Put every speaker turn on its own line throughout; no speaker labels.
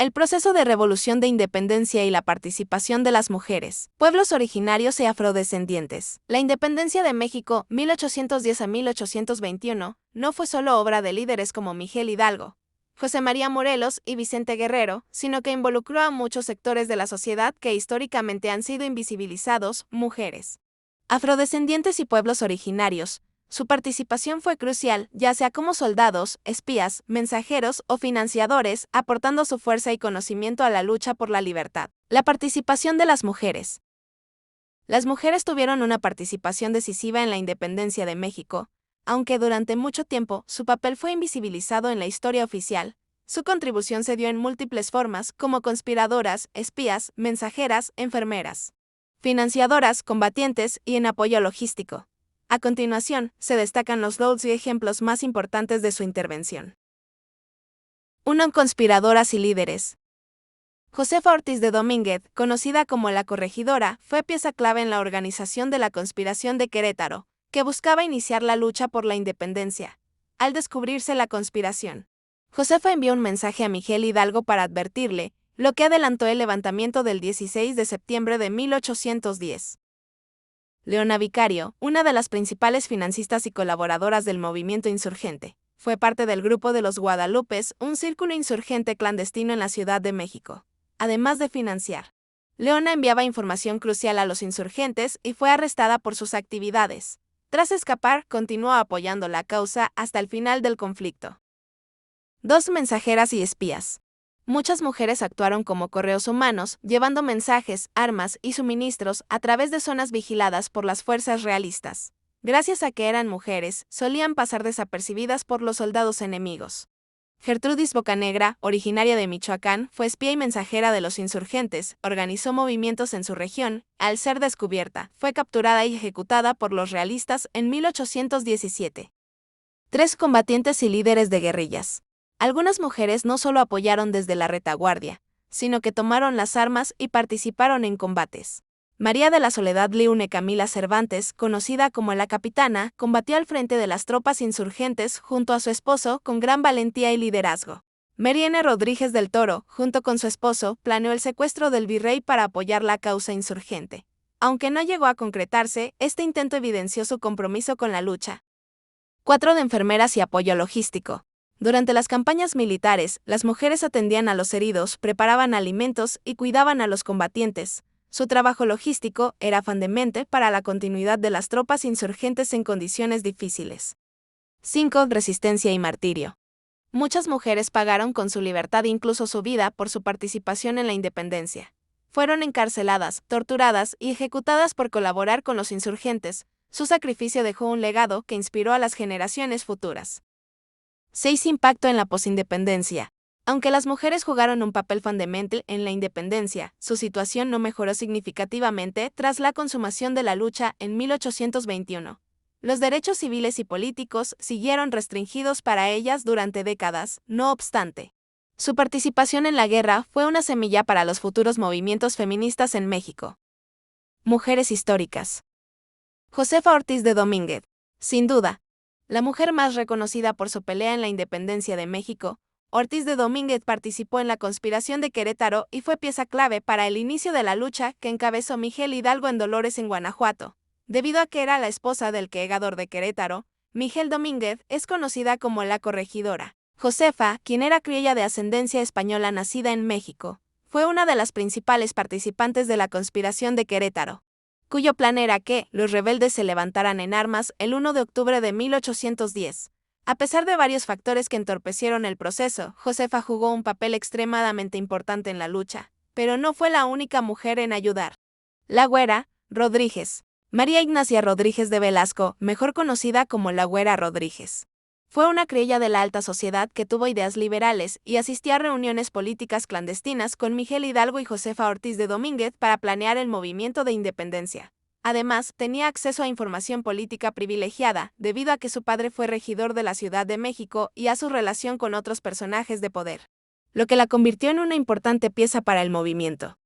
El proceso de revolución de independencia y la participación de las mujeres, pueblos originarios y afrodescendientes. La independencia de México, 1810 a 1821, no fue solo obra de líderes como Miguel Hidalgo, José María Morelos y Vicente Guerrero, sino que involucró a muchos sectores de la sociedad que históricamente han sido invisibilizados, mujeres, afrodescendientes y pueblos originarios. Su participación fue crucial, ya sea como soldados, espías, mensajeros o financiadores, aportando su fuerza y conocimiento a la lucha por la libertad. La participación de las mujeres. Las mujeres tuvieron una participación decisiva en la independencia de México, aunque durante mucho tiempo su papel fue invisibilizado en la historia oficial. Su contribución se dio en múltiples formas, como conspiradoras, espías, mensajeras, enfermeras, financiadoras, combatientes y en apoyo logístico. A continuación, se destacan los roles y ejemplos más importantes de su intervención. 1. Conspiradoras y líderes. Josefa Ortiz de Domínguez, conocida como la Corregidora, fue pieza clave en la organización de la conspiración de Querétaro, que buscaba iniciar la lucha por la independencia. Al descubrirse la conspiración, Josefa envió un mensaje a Miguel Hidalgo para advertirle, lo que adelantó el levantamiento del 16 de septiembre de 1810. Leona Vicario, una de las principales financistas y colaboradoras del movimiento insurgente, fue parte del grupo de los Guadalupes, un círculo insurgente clandestino en la Ciudad de México. Además de financiar, Leona enviaba información crucial a los insurgentes y fue arrestada por sus actividades. Tras escapar, continuó apoyando la causa hasta el final del conflicto. 2. Mensajeras y espías. Muchas mujeres actuaron como correos humanos, llevando mensajes, armas y suministros a través de zonas vigiladas por las fuerzas realistas. Gracias a que eran mujeres, solían pasar desapercibidas por los soldados enemigos. Gertrudis Bocanegra, originaria de Michoacán, fue espía y mensajera de los insurgentes, organizó movimientos en su región. Al ser descubierta, fue capturada y ejecutada por los realistas en 1817. 3. Combatientes y líderes de guerrillas. Algunas mujeres no solo apoyaron desde la retaguardia, sino que tomaron las armas y participaron en combates. María de la Soledad Liune Camila Cervantes, conocida como la Capitana, combatió al frente de las tropas insurgentes junto a su esposo con gran valentía y liderazgo. Mary N. Rodríguez del Toro, junto con su esposo, planeó el secuestro del virrey para apoyar la causa insurgente. Aunque no llegó a concretarse, este intento evidenció su compromiso con la lucha. 4. De enfermeras y apoyo logístico. Durante las campañas militares, las mujeres atendían a los heridos, preparaban alimentos y cuidaban a los combatientes. Su trabajo logístico era fundamental para la continuidad de las tropas insurgentes en condiciones difíciles. 5. Resistencia y martirio. Muchas mujeres pagaron con su libertad e incluso su vida por su participación en la independencia. Fueron encarceladas, torturadas y ejecutadas por colaborar con los insurgentes. Su sacrificio dejó un legado que inspiró a las generaciones futuras. 6. Impacto en la posindependencia. Aunque las mujeres jugaron un papel fundamental en la independencia, su situación no mejoró significativamente tras la consumación de la lucha en 1821. Los derechos civiles y políticos siguieron restringidos para ellas durante décadas, no obstante. Su participación en la guerra fue una semilla para los futuros movimientos feministas en México. Mujeres históricas. Josefa Ortiz de Domínguez. Sin duda, la mujer más reconocida por su pelea en la independencia de México, Ortiz de Domínguez participó en la conspiración de Querétaro y fue pieza clave para el inicio de la lucha que encabezó Miguel Hidalgo en Dolores, en Guanajuato. Debido a que era la esposa del quegador de Querétaro, Miguel Domínguez es conocida como la Corregidora. Josefa, quien era criolla de ascendencia española nacida en México, fue una de las principales participantes de la conspiración de Querétaro, cuyo plan era que los rebeldes se levantaran en armas el 1 de octubre de 1810. A pesar de varios factores que entorpecieron el proceso, Josefa jugó un papel extremadamente importante en la lucha, pero no fue la única mujer en ayudar. La Güera Rodríguez. María Ignacia Rodríguez de Velasco, mejor conocida como la Güera Rodríguez, fue una criolla de la alta sociedad que tuvo ideas liberales y asistía a reuniones políticas clandestinas con Miguel Hidalgo y Josefa Ortiz de Domínguez para planear el movimiento de independencia. Además, tenía acceso a información política privilegiada, debido a que su padre fue regidor de la Ciudad de México y a su relación con otros personajes de poder, lo que la convirtió en una importante pieza para el movimiento.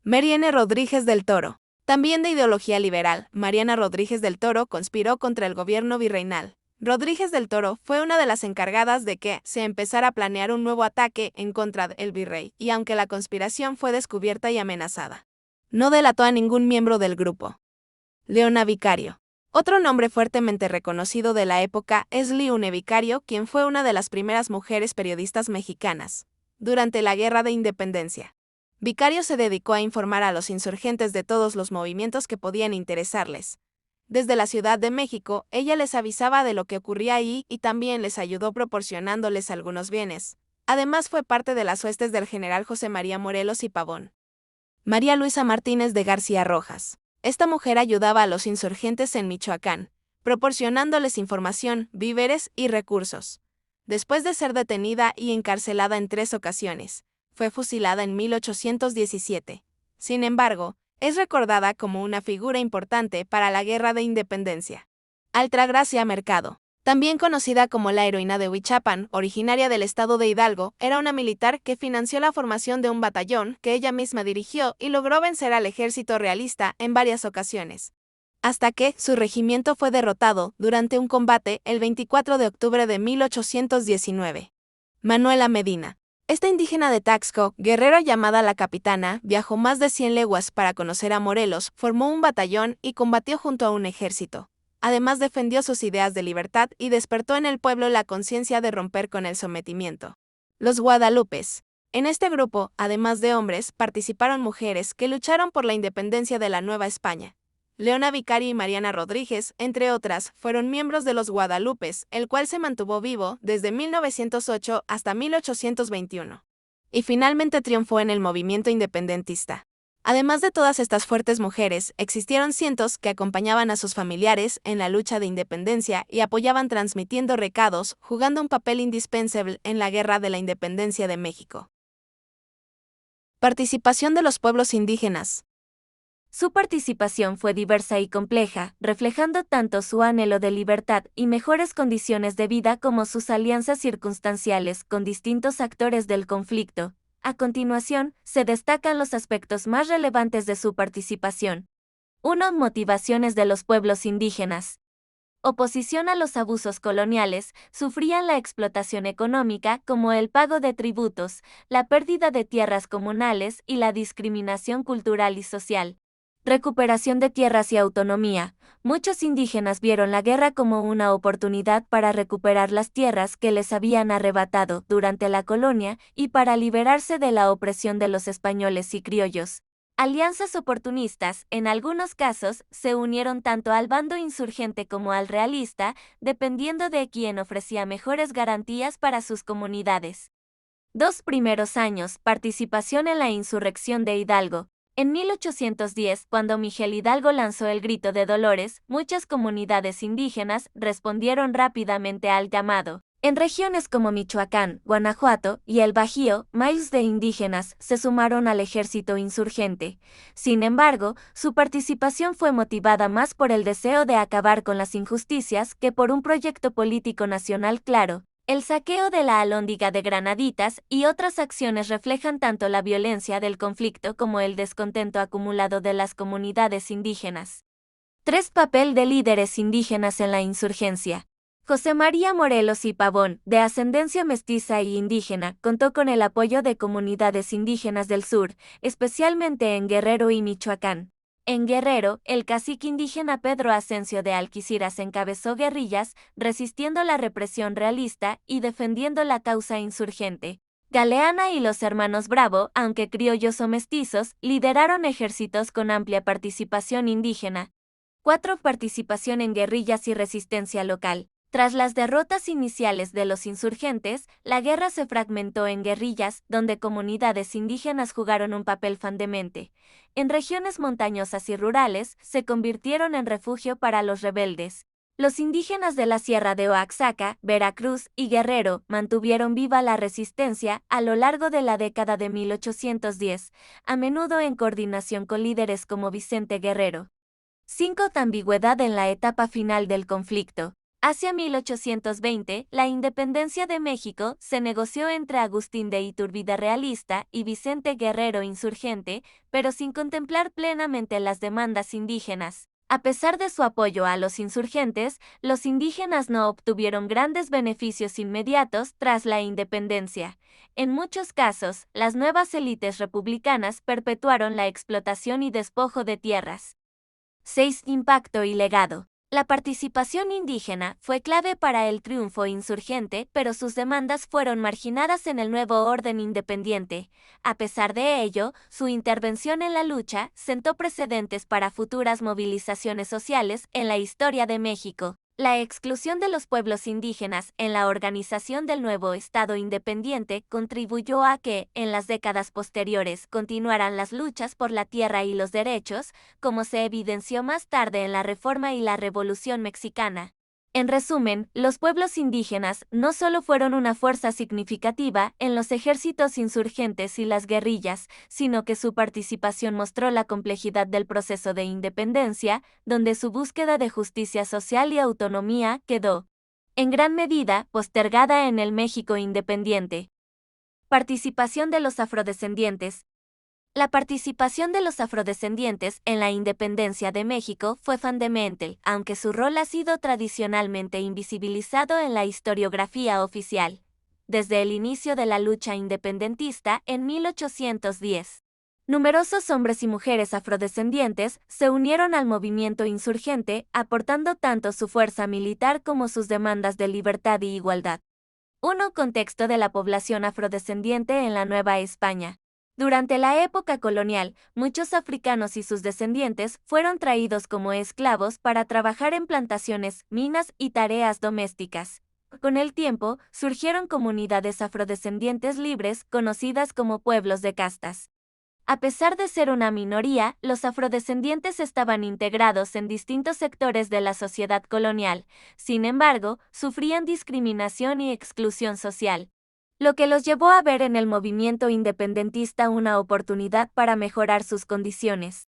Mary N. Rodríguez del Toro. También de ideología liberal, Mariana Rodríguez del Toro conspiró contra el gobierno virreinal. Rodríguez del Toro fue una de las encargadas de que se empezara a planear un nuevo ataque en contra del virrey, y aunque la conspiración fue descubierta y amenazada, no delató a ningún miembro del grupo. Leona Vicario. Otro nombre fuertemente reconocido de la época es Leona Vicario, quien fue una de las primeras mujeres periodistas mexicanas durante la Guerra de Independencia. Vicario se dedicó a informar a los insurgentes de todos los movimientos que podían interesarles. Desde la Ciudad de México, ella les avisaba de lo que ocurría ahí y también les ayudó proporcionándoles algunos bienes. Además fue parte de las huestes del general José María Morelos y Pavón. María Luisa Martínez de García Rojas. Esta mujer ayudaba a los insurgentes en Michoacán, proporcionándoles información, víveres y recursos. Después de ser detenida y encarcelada en 3 ocasiones, fue fusilada en 1817. Sin embargo, es recordada como una figura importante para la Guerra de Independencia. Altagracia Mercado. También conocida como la heroína de Huichapan, originaria del estado de Hidalgo, era una militar que financió la formación de un batallón que ella misma dirigió y logró vencer al ejército realista en varias ocasiones, hasta que su regimiento fue derrotado durante un combate el 24 de octubre de 1819. Manuela Medina. Esta indígena de Taxco, guerrera llamada la Capitana, viajó más de 100 leguas para conocer a Morelos, formó un batallón y combatió junto a un ejército. Además defendió sus ideas de libertad y despertó en el pueblo la conciencia de romper con el sometimiento. Los Guadalupes. En este grupo, además de hombres, participaron mujeres que lucharon por la independencia de la Nueva España. Leona Vicario y Mariana Rodríguez, entre otras, fueron miembros de los Guadalupes, el cual se mantuvo vivo desde 1908 hasta 1821. Y finalmente triunfó en el movimiento independentista. Además de todas estas fuertes mujeres, existieron cientos que acompañaban a sus familiares en la lucha de independencia y apoyaban transmitiendo recados, jugando un papel indispensable en la Guerra de la Independencia de México. Participación de los pueblos indígenas.
Su participación fue diversa y compleja, reflejando tanto su anhelo de libertad y mejores condiciones de vida como sus alianzas circunstanciales con distintos actores del conflicto. A continuación, se destacan los aspectos más relevantes de su participación. 1. Motivaciones de los pueblos indígenas. Oposición a los abusos coloniales, sufrían la explotación económica como el pago de tributos, la pérdida de tierras comunales y la discriminación cultural y social. Recuperación de tierras y autonomía. Muchos indígenas vieron la guerra como una oportunidad para recuperar las tierras que les habían arrebatado durante la colonia y para liberarse de la opresión de los españoles y criollos. Alianzas oportunistas, en algunos casos, se unieron tanto al bando insurgente como al realista, dependiendo de quién ofrecía mejores garantías para sus comunidades. 2 primeros años, participación en la insurrección de Hidalgo. En 1810, cuando Miguel Hidalgo lanzó el Grito de Dolores, muchas comunidades indígenas respondieron rápidamente al llamado. En regiones como Michoacán, Guanajuato y el Bajío, miles de indígenas se sumaron al ejército insurgente. Sin embargo, su participación fue motivada más por el deseo de acabar con las injusticias que por un proyecto político nacional claro. El saqueo de la Alhóndiga de Granaditas y otras acciones reflejan tanto la violencia del conflicto como el descontento acumulado de las comunidades indígenas. 3. Papel de líderes indígenas en la insurgencia. José María Morelos y Pavón, de ascendencia mestiza y indígena, contó con el apoyo de comunidades indígenas del sur, especialmente en Guerrero y Michoacán. En Guerrero, el cacique indígena Pedro Ascencio de Alquiciras encabezó guerrillas, resistiendo la represión realista y defendiendo la causa insurgente. Galeana y los hermanos Bravo, aunque criollos o mestizos, lideraron ejércitos con amplia participación indígena. 4. Participación en guerrillas y resistencia local. Tras las derrotas iniciales de los insurgentes, la guerra se fragmentó en guerrillas, donde comunidades indígenas jugaron un papel fundamental. En regiones montañosas y rurales, se convirtieron en refugio para los rebeldes. Los indígenas de la Sierra de Oaxaca, Veracruz y Guerrero mantuvieron viva la resistencia a lo largo de la década de 1810, a menudo en coordinación con líderes como Vicente Guerrero. 5. Ambigüedad en la etapa final del conflicto. Hacia 1820, la independencia de México se negoció entre Agustín de Iturbide realista y Vicente Guerrero insurgente, pero sin contemplar plenamente las demandas indígenas. A pesar de su apoyo a los insurgentes, los indígenas no obtuvieron grandes beneficios inmediatos tras la independencia. En muchos casos, las nuevas élites republicanas perpetuaron la explotación y despojo de tierras. 6. Impacto y legado. La participación indígena fue clave para el triunfo insurgente, pero sus demandas fueron marginadas en el nuevo orden independiente. A pesar de ello, su intervención en la lucha sentó precedentes para futuras movilizaciones sociales en la historia de México. La exclusión de los pueblos indígenas en la organización del nuevo Estado independiente contribuyó a que, en las décadas posteriores, continuaran las luchas por la tierra y los derechos, como se evidenció más tarde en la Reforma y la Revolución Mexicana. En resumen, los pueblos indígenas no solo fueron una fuerza significativa en los ejércitos insurgentes y las guerrillas, sino que su participación mostró la complejidad del proceso de independencia, donde su búsqueda de justicia social y autonomía quedó, en gran medida, postergada en el México independiente. Participación de los afrodescendientes. La participación de los afrodescendientes en la independencia de México fue fundamental, aunque su rol ha sido tradicionalmente invisibilizado en la historiografía oficial. Desde el inicio de la lucha independentista en 1810, numerosos hombres y mujeres afrodescendientes se unieron al movimiento insurgente, aportando tanto su fuerza militar como sus demandas de libertad y igualdad. 1. Contexto de la población afrodescendiente en la Nueva España. Durante la época colonial, muchos africanos y sus descendientes fueron traídos como esclavos para trabajar en plantaciones, minas y tareas domésticas. Con el tiempo, surgieron comunidades afrodescendientes libres conocidas como pueblos de castas. A pesar de ser una minoría, los afrodescendientes estaban integrados en distintos sectores de la sociedad colonial. Sin embargo, sufrían discriminación y exclusión social, lo que los llevó a ver en el movimiento independentista una oportunidad para mejorar sus condiciones.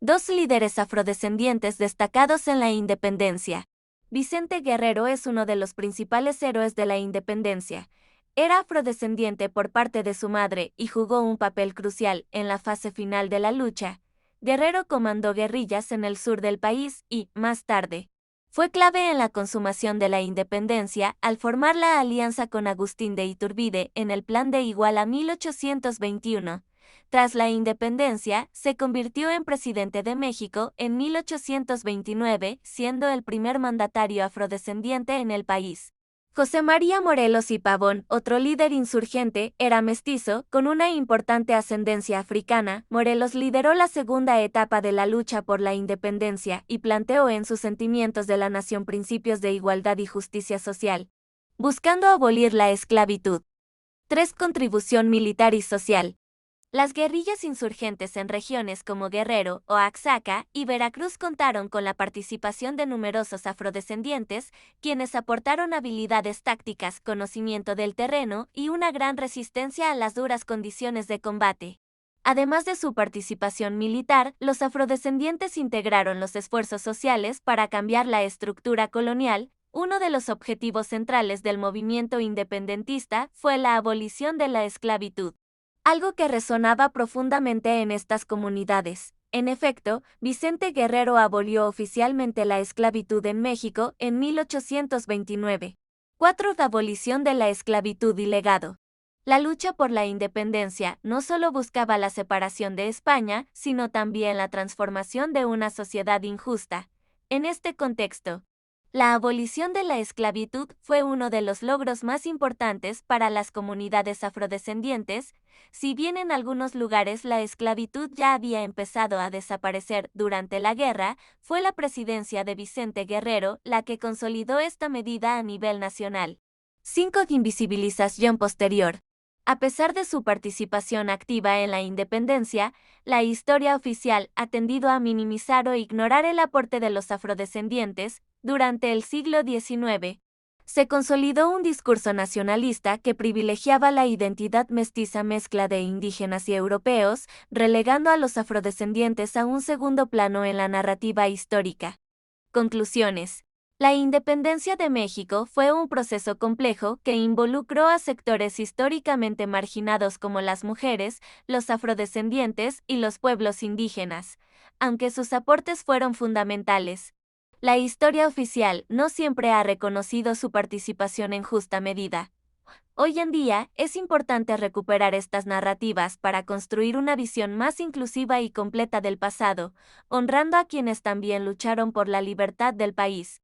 2 líderes afrodescendientes destacados en la independencia. Vicente Guerrero es uno de los principales héroes de la independencia. Era afrodescendiente por parte de su madre y jugó un papel crucial en la fase final de la lucha. Guerrero comandó guerrillas en el sur del país y, más tarde, fue clave en la consumación de la independencia al formar la alianza con Agustín de Iturbide en el Plan de Iguala 1821. Tras la independencia, se convirtió en presidente de México en 1829, siendo el primer mandatario afrodescendiente en el país. José María Morelos y Pavón, otro líder insurgente, era mestizo, con una importante ascendencia africana. Morelos lideró la segunda etapa de la lucha por la independencia y planteó en sus sentimientos de la nación principios de igualdad y justicia social, buscando abolir la esclavitud. 3. Contribución militar y social. Las guerrillas insurgentes en regiones como Guerrero, Oaxaca y Veracruz contaron con la participación de numerosos afrodescendientes, quienes aportaron habilidades tácticas, conocimiento del terreno y una gran resistencia a las duras condiciones de combate. Además de su participación militar, los afrodescendientes integraron los esfuerzos sociales para cambiar la estructura colonial. Uno de los objetivos centrales del movimiento independentista fue la abolición de la esclavitud, algo que resonaba profundamente en estas comunidades. En efecto, Vicente Guerrero abolió oficialmente la esclavitud en México en 1829. 4. Abolición de la esclavitud y legado. La lucha por la independencia no solo buscaba la separación de España, sino también la transformación de una sociedad injusta. En este contexto, la abolición de la esclavitud fue uno de los logros más importantes para las comunidades afrodescendientes. Si bien en algunos lugares la esclavitud ya había empezado a desaparecer durante la guerra, fue la presidencia de Vicente Guerrero la que consolidó esta medida a nivel nacional. 5. Invisibilización posterior. A pesar de su participación activa en la independencia, la historia oficial ha tendido a minimizar o ignorar el aporte de los afrodescendientes. Durante el siglo XIX, se consolidó un discurso nacionalista que privilegiaba la identidad mestiza mezcla de indígenas y europeos, relegando a los afrodescendientes a un segundo plano en la narrativa histórica. Conclusiones. La independencia de México fue un proceso complejo que involucró a sectores históricamente marginados como las mujeres, los afrodescendientes y los pueblos indígenas. aunque sus aportes fueron fundamentales. La historia oficial no siempre ha reconocido su participación en justa medida. Hoy en día, es importante recuperar estas narrativas para construir una visión más inclusiva y completa del pasado, honrando a quienes también lucharon por la libertad del país.